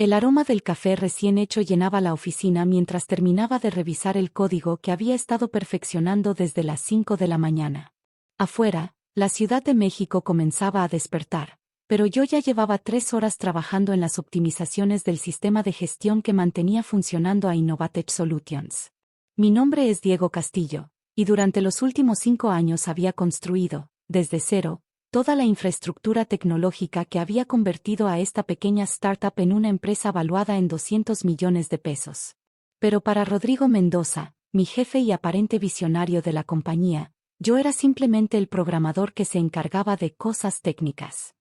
El aroma del café recién hecho llenaba la oficina mientras terminaba de revisar el código que había estado perfeccionando desde las 5 de la mañana. Afuera, la Ciudad de México comenzaba a despertar, pero yo ya llevaba 3 horas trabajando en las optimizaciones del sistema de gestión que mantenía funcionando a Innovatech Solutions. Mi nombre es Diego Castillo, y durante los últimos 5 años había construido, desde cero, toda la infraestructura tecnológica que había convertido a esta pequeña startup en una empresa valuada en 200 millones de pesos. Pero para Rodrigo Mendoza, mi jefe y aparente visionario de la compañía, yo era simplemente el programador que se encargaba de cosas técnicas.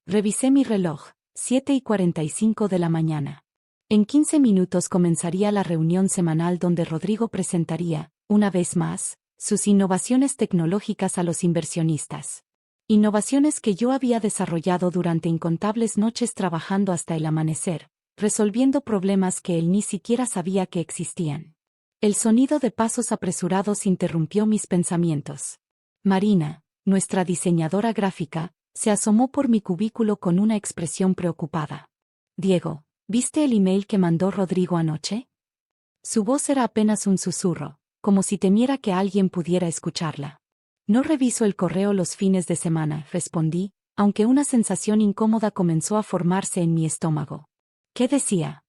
Revisé mi reloj, 7:45 de la mañana. En 15 minutos comenzaría la reunión semanal donde Rodrigo presentaría, una vez más, sus innovaciones tecnológicas a los inversionistas. Innovaciones que yo había desarrollado durante incontables noches trabajando hasta el amanecer, resolviendo problemas que él ni siquiera sabía que existían. El sonido de pasos apresurados interrumpió mis pensamientos. Marina, nuestra diseñadora gráfica, se asomó por mi cubículo con una expresión preocupada. Diego, ¿viste el email que mandó Rodrigo anoche? Su voz era apenas un susurro, como si temiera que alguien pudiera escucharla. No reviso el correo los fines de semana, respondí, aunque una sensación incómoda comenzó a formarse en mi estómago. ¿Qué decía?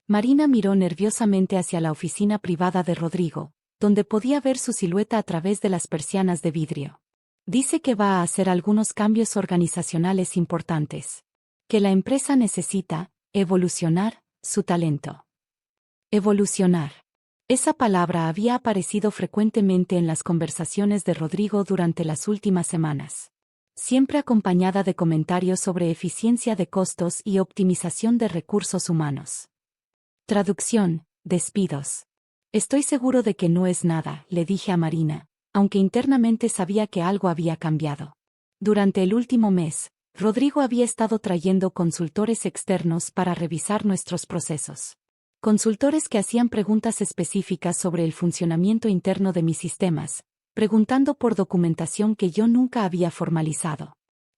Marina miró nerviosamente hacia la oficina privada de Rodrigo, donde podía ver su silueta a través de las persianas de vidrio. Dice que va a hacer algunos cambios organizacionales importantes. Que la empresa necesita evolucionar su talento. Evolucionar. Esa palabra había aparecido frecuentemente en las conversaciones de Rodrigo durante las últimas semanas. Siempre acompañada de comentarios sobre eficiencia de costos y optimización de recursos humanos. Traducción, despidos. Estoy seguro de que no es nada, le dije a Marina, aunque internamente sabía que algo había cambiado. Durante el último mes, Rodrigo había estado trayendo consultores externos para revisar nuestros procesos. Consultores que hacían preguntas específicas sobre el funcionamiento interno de mis sistemas, preguntando por documentación que yo nunca había formalizado.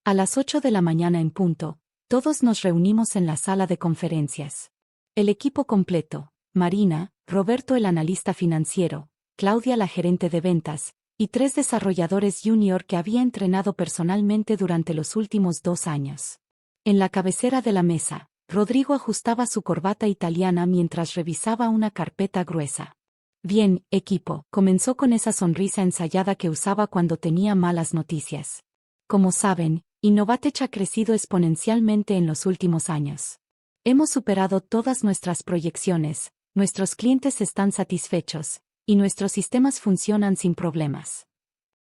A las 8 de la mañana en punto, todos nos reunimos en la sala de conferencias. El equipo completo, Marina, Roberto el analista financiero, Claudia la gerente de ventas, y 3 desarrolladores junior que había entrenado personalmente durante los últimos 2 años. En la cabecera de la mesa, Rodrigo ajustaba su corbata italiana mientras revisaba una carpeta gruesa. Bien, equipo, comenzó con esa sonrisa ensayada que usaba cuando tenía malas noticias. Como saben, Innovatech ha crecido exponencialmente en los últimos años. Hemos superado todas nuestras proyecciones, nuestros clientes están satisfechos, y nuestros sistemas funcionan sin problemas.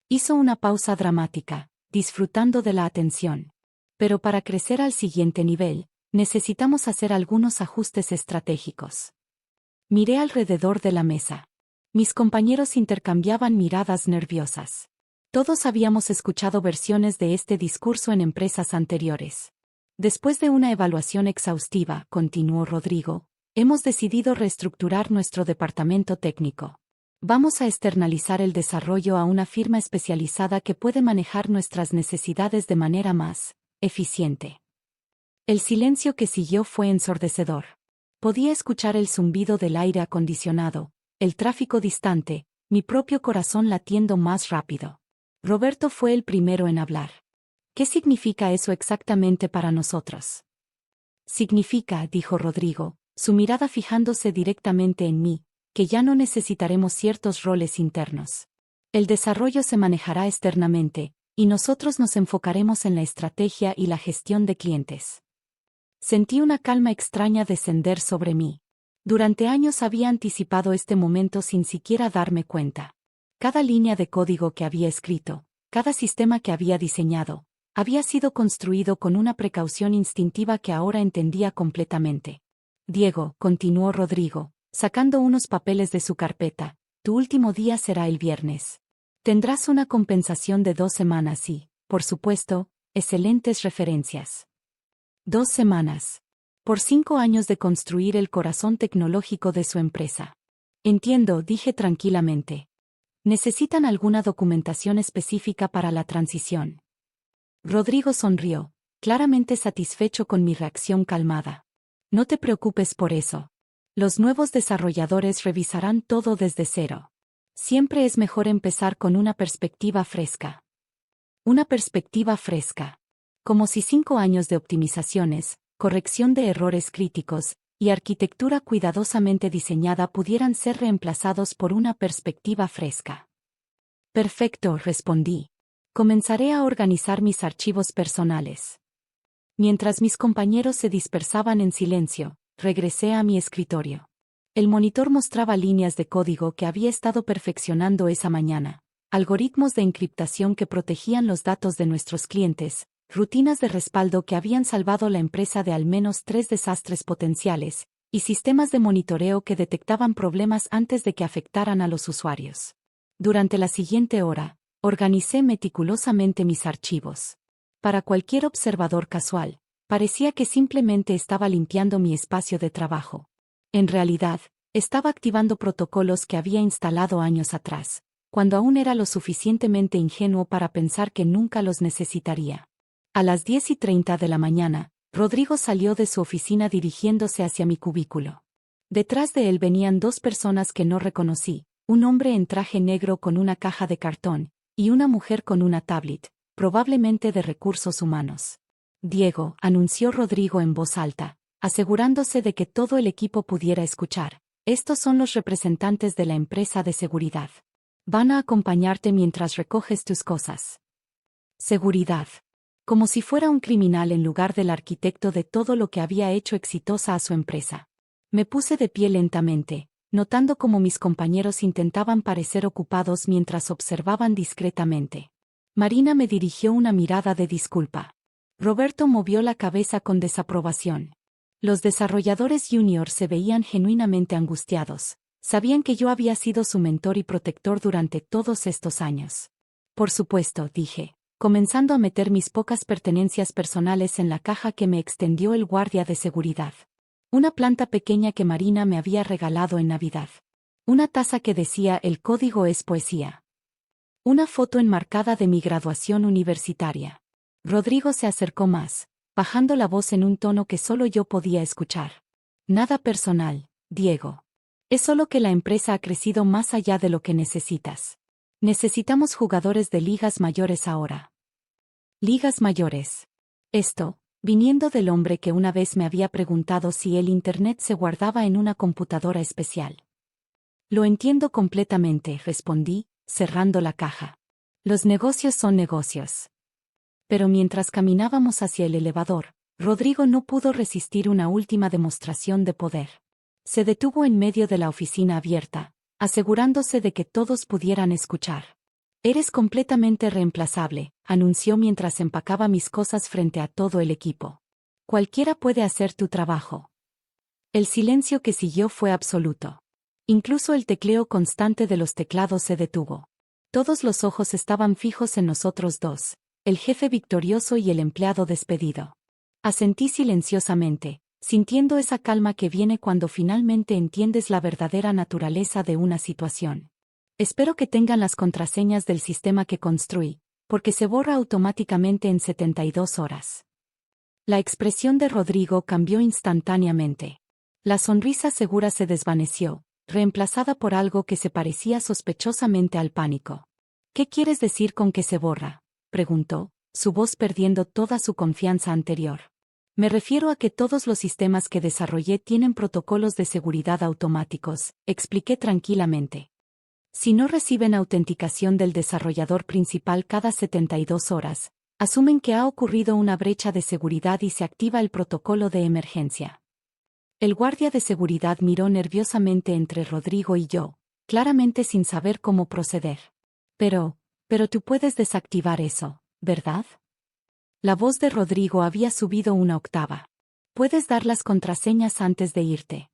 Hizo una pausa dramática, disfrutando de la atención. Pero para crecer al siguiente nivel, necesitamos hacer algunos ajustes estratégicos. Miré alrededor de la mesa. Mis compañeros intercambiaban miradas nerviosas. Todos habíamos escuchado versiones de este discurso en empresas anteriores. Después de una evaluación exhaustiva, continuó Rodrigo, hemos decidido reestructurar nuestro departamento técnico. Vamos a externalizar el desarrollo a una firma especializada que puede manejar nuestras necesidades de manera más eficiente. El silencio que siguió fue ensordecedor. Podía escuchar el zumbido del aire acondicionado, el tráfico distante, mi propio corazón latiendo más rápido. Roberto fue el primero en hablar. ¿Qué significa eso exactamente para nosotros? Significa, dijo Rodrigo, su mirada fijándose directamente en mí, que ya no necesitaremos ciertos roles internos. El desarrollo se manejará externamente, y nosotros nos enfocaremos en la estrategia y la gestión de clientes. Sentí una calma extraña descender sobre mí. Durante años había anticipado este momento sin siquiera darme cuenta. Cada línea de código que había escrito, cada sistema que había diseñado, había sido construido con una precaución instintiva que ahora entendía completamente. Diego, continuó Rodrigo, sacando unos papeles de su carpeta, tu último día será el viernes. Tendrás una compensación de 2 semanas y, por supuesto, excelentes referencias. 2 semanas. Por 5 años de construir el corazón tecnológico de su empresa. Entiendo, dije tranquilamente. ¿Necesitan alguna documentación específica para la transición? Rodrigo sonrió, claramente satisfecho con mi reacción calmada. No te preocupes por eso. Los nuevos desarrolladores revisarán todo desde cero. Siempre es mejor empezar con una perspectiva fresca. Una perspectiva fresca. Como si 5 años de optimizaciones, corrección de errores críticos, y arquitectura cuidadosamente diseñada pudieran ser reemplazados por una perspectiva fresca. Perfecto, respondí. Comenzaré a organizar mis archivos personales. Mientras mis compañeros se dispersaban en silencio, regresé a mi escritorio. El monitor mostraba líneas de código que había estado perfeccionando esa mañana, algoritmos de encriptación que protegían los datos de nuestros clientes, rutinas de respaldo que habían salvado la empresa de al menos 3 desastres potenciales, y sistemas de monitoreo que detectaban problemas antes de que afectaran a los usuarios. Durante la siguiente hora, organicé meticulosamente mis archivos. Para cualquier observador casual, parecía que simplemente estaba limpiando mi espacio de trabajo. En realidad, estaba activando protocolos que había instalado años atrás, cuando aún era lo suficientemente ingenuo para pensar que nunca los necesitaría. A las 10:30 de la mañana, Rodrigo salió de su oficina dirigiéndose hacia mi cubículo. Detrás de él venían 2 personas que no reconocí, un hombre en traje negro con una caja de cartón, y una mujer con una tablet, probablemente de recursos humanos. Diego, anunció Rodrigo en voz alta, asegurándose de que todo el equipo pudiera escuchar. Estos son los representantes de la empresa de seguridad. Van a acompañarte mientras recoges tus cosas. Seguridad. Como si fuera un criminal en lugar del arquitecto de todo lo que había hecho exitosa a su empresa. Me puse de pie lentamente, notando cómo mis compañeros intentaban parecer ocupados mientras observaban discretamente. Marina me dirigió una mirada de disculpa. Roberto movió la cabeza con desaprobación. Los desarrolladores junior se veían genuinamente angustiados. Sabían que yo había sido su mentor y protector durante todos estos años. Por supuesto, dije, comenzando a meter mis pocas pertenencias personales en la caja que me extendió el guardia de seguridad. Una planta pequeña que Marina me había regalado en Navidad. Una taza que decía "El código es poesía". Una foto enmarcada de mi graduación universitaria. Rodrigo se acercó más, bajando la voz en un tono que solo yo podía escuchar. Nada personal, Diego. Es solo que la empresa ha crecido más allá de lo que necesitas. Necesitamos jugadores de ligas mayores ahora. Ligas mayores. Esto, viniendo del hombre que una vez me había preguntado si el Internet se guardaba en una computadora especial. Lo entiendo completamente, respondí, cerrando la caja. Los negocios son negocios. Pero mientras caminábamos hacia el elevador, Rodrigo no pudo resistir una última demostración de poder. Se detuvo en medio de la oficina abierta, asegurándose de que todos pudieran escuchar. Eres completamente reemplazable, anunció mientras empacaba mis cosas frente a todo el equipo. Cualquiera puede hacer tu trabajo. El silencio que siguió fue absoluto. Incluso el tecleo constante de los teclados se detuvo. Todos los ojos estaban fijos en nosotros dos, el jefe victorioso y el empleado despedido. Asentí silenciosamente, sintiendo esa calma que viene cuando finalmente entiendes la verdadera naturaleza de una situación. Espero que tengan las contraseñas del sistema que construí, porque se borra automáticamente en 72 horas. La expresión de Rodrigo cambió instantáneamente. La sonrisa segura se desvaneció, reemplazada por algo que se parecía sospechosamente al pánico. ¿Qué quieres decir con que se borra?, preguntó, su voz perdiendo toda su confianza anterior. Me refiero a que todos los sistemas que desarrollé tienen protocolos de seguridad automáticos, expliqué tranquilamente. Si no reciben autenticación del desarrollador principal cada 72 horas, asumen que ha ocurrido una brecha de seguridad y se activa el protocolo de emergencia. El guardia de seguridad miró nerviosamente entre Rodrigo y yo, claramente sin saber cómo proceder. Pero tú puedes desactivar eso, ¿verdad? La voz de Rodrigo había subido una octava. Puedes dar las contraseñas antes de irte.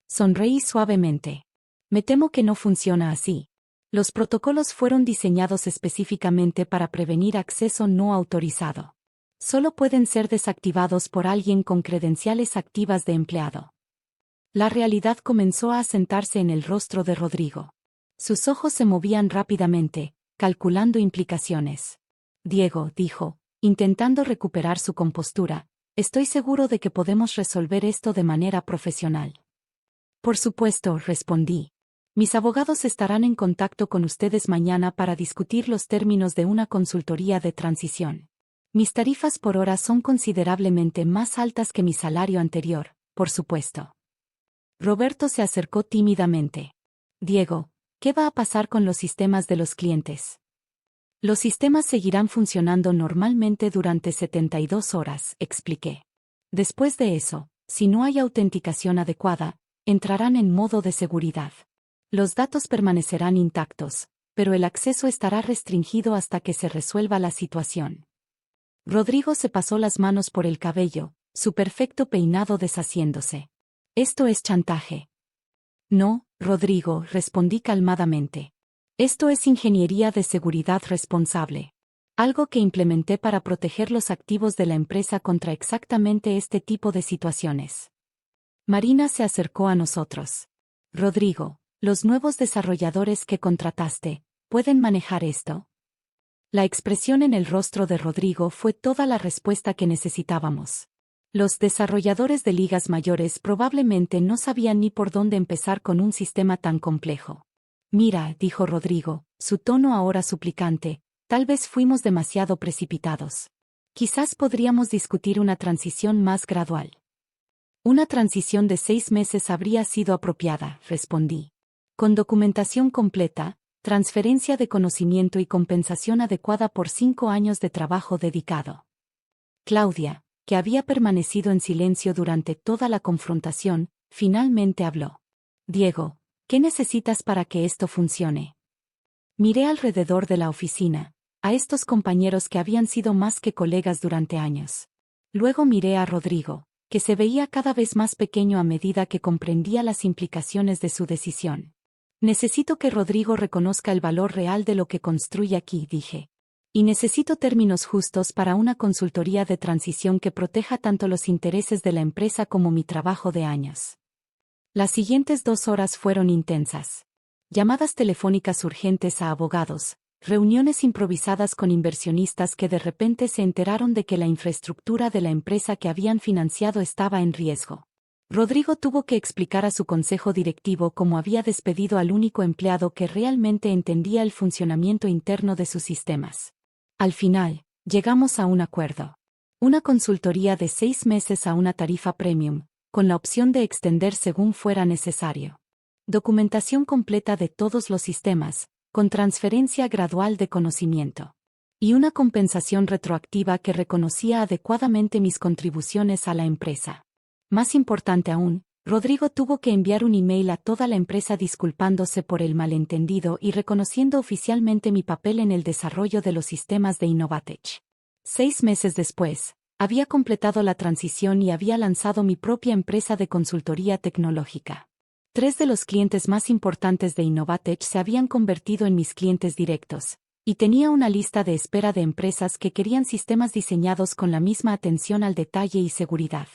Sonreí suavemente. Me temo que no funciona así. Los protocolos fueron diseñados específicamente para prevenir acceso no autorizado. Solo pueden ser desactivados por alguien con credenciales activas de empleado. La realidad comenzó a asentarse en el rostro de Rodrigo. Sus ojos se movían rápidamente, calculando implicaciones. Diego, dijo, intentando recuperar su compostura, Estoy seguro de que podemos resolver esto de manera profesional. Por supuesto, respondí. Mis abogados estarán en contacto con ustedes mañana para discutir los términos de una consultoría de transición. Mis tarifas por hora son considerablemente más altas que mi salario anterior, por supuesto. Roberto se acercó tímidamente. Diego, ¿qué va a pasar con los sistemas de los clientes? Los sistemas seguirán funcionando normalmente durante 72 horas, expliqué. Después de eso, si no hay autenticación adecuada, entrarán en modo de seguridad. Los datos permanecerán intactos, pero el acceso estará restringido hasta que se resuelva la situación. Rodrigo se pasó las manos por el cabello, su perfecto peinado deshaciéndose. Esto es chantaje. No, Rodrigo, respondí calmadamente. Esto es ingeniería de seguridad responsable. Algo que implementé para proteger los activos de la empresa contra exactamente este tipo de situaciones. Marina se acercó a nosotros. Rodrigo, los nuevos desarrolladores que contrataste, ¿pueden manejar esto? La expresión en el rostro de Rodrigo fue toda la respuesta que necesitábamos. Los desarrolladores de ligas mayores probablemente no sabían ni por dónde empezar con un sistema tan complejo. Mira, dijo Rodrigo, su tono ahora suplicante, tal vez fuimos demasiado precipitados. Quizás podríamos discutir una transición más gradual. Una transición de 6 meses habría sido apropiada, respondí. Con documentación completa, transferencia de conocimiento y compensación adecuada por 5 años de trabajo dedicado. Claudia, que había permanecido en silencio durante toda la confrontación, finalmente habló. Diego, ¿qué necesitas para que esto funcione? Miré alrededor de la oficina, a estos compañeros que habían sido más que colegas durante años. Luego miré a Rodrigo, que se veía cada vez más pequeño a medida que comprendía las implicaciones de su decisión. Necesito que Rodrigo reconozca el valor real de lo que construye aquí, dije. Y necesito términos justos para una consultoría de transición que proteja tanto los intereses de la empresa como mi trabajo de años. Las siguientes 2 horas fueron intensas. Llamadas telefónicas urgentes a abogados, reuniones improvisadas con inversionistas que de repente se enteraron de que la infraestructura de la empresa que habían financiado estaba en riesgo. Rodrigo tuvo que explicar a su consejo directivo cómo había despedido al único empleado que realmente entendía el funcionamiento interno de sus sistemas. Al final, llegamos a un acuerdo. Una consultoría de 6 meses a una tarifa premium, con la opción de extender según fuera necesario. Documentación completa de todos los sistemas, con transferencia gradual de conocimiento. Y una compensación retroactiva que reconocía adecuadamente mis contribuciones a la empresa. Más importante aún, Rodrigo tuvo que enviar un email a toda la empresa disculpándose por el malentendido y reconociendo oficialmente mi papel en el desarrollo de los sistemas de Innovatech. 6 meses después, había completado la transición y había lanzado mi propia empresa de consultoría tecnológica. 3 de los clientes más importantes de Innovatech se habían convertido en mis clientes directos, y tenía una lista de espera de empresas que querían sistemas diseñados con la misma atención al detalle y seguridad.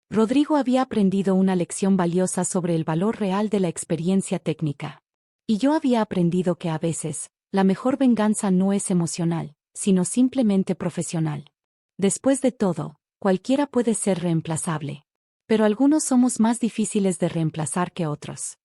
Rodrigo había aprendido una lección valiosa sobre el valor real de la experiencia técnica. Y yo había aprendido que a veces, la mejor venganza no es emocional, sino simplemente profesional. Después de todo, cualquiera puede ser reemplazable. Pero algunos somos más difíciles de reemplazar que otros.